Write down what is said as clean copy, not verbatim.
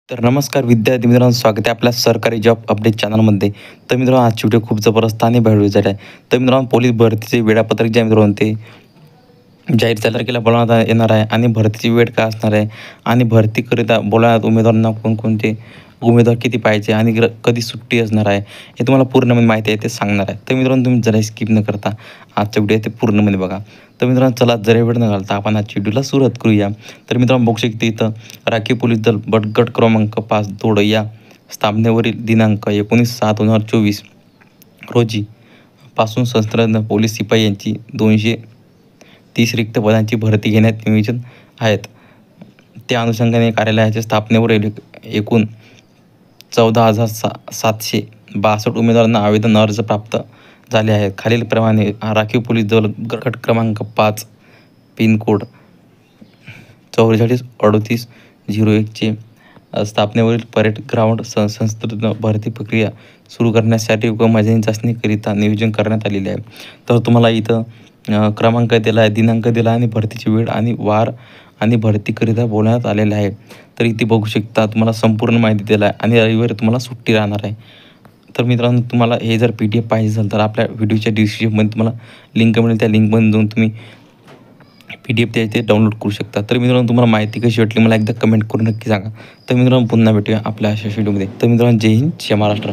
तर नमस्कार विद्यार्थी मित्रांनो, स्वागत आहे आपल्या सरकारी जॉब अपडेट चॅनलमध्ये. तर मित्रांनो, आजची व्हिडिओ खूप जबरदस्त आणि भरवशाची आहे. तर मित्रांनो, पोलीस भरतीचे वेळापत्रक जे आहे मित्रांनो ते जाहीर तारखेला बोलावण्यात येणार आहे आणि भरतीची वेळ काय असणार आहे आणि भरतीकरिता बोलावण्यात उमेदवारांना कोणकोणते उमेदवार किती पाहिजे आणि कधी सुट्टी असणार आहे, हे तुम्हाला पूर्णमध्ये माहिती आहे ते सांगणार आहे. तर मित्रांनो, तुम्ही जरा स्किप न करता आजचा व्हिडिओ ते पूर्णमध्ये बघा. तर मित्रांनो, चला जरा वेळ न घालता आपण आजच्या व्हिडिओला सुरुवात करूया. तर मित्रांनो, बघू शकते इथं राखीव पोलीस दल गट क्रमांक 5 तोड या स्थापनेवरील दिनांक 19/7/2024 रोजी पासून सशस्त्र पोलीस शिपाई यांची 230 रिक्त पदांची भरती घेण्यात नियोजन आहेत. त्या अनुषंगाने कार्यालयाच्या स्थापनेवर एकूण 14,762 उमेदवारांना आवेदन अर्ज प्राप्त झाले आहेत. खालीलप्रमाणे राखीव पोलीस दल गट क्रमांक 5 पिनकोड 443801 चे स्थापनेवरील परेड ग्राउंड सशस्त्र भरती प्रक्रिया सुरू करण्यासाठी व मैदानी चाचणीकरिता नियोजन करण्यात आलेले आहे. तर तुम्हाला इथं क्रमांक दिला आहे, दिनांक दिला आणि भरतीची वेळ आणि वार आणि भरतीकरिता बोलण्यात आलेलं आहे. तर इथे बघू शकता तुम्हाला संपूर्ण माहिती दिला आहे आणि रविवारी तुम्हाला सुट्टी राहणार आहे. तर मित्रांनो, तुम्हाला हे जर PDF पाहिजे असेल तर आपल्या व्हिडिओच्या डिस्क्रिप्शनमध्ये तुम्हाला लिंक मिळेल. त्या लिंकमध्ये जाऊन तुम्ही PDF ते डाउनलोड करू शकता. तर मित्रांनो, तुम्हाला माहिती कशी वाटली मला एकदा कमेंट करून नक्की सांगा. तर मित्रांनो, पुन्हा भेटूया आपल्या अशा व्हिडिओमध्ये. तर मित्रांनो, जय हिंद, जय महाराष्ट्र.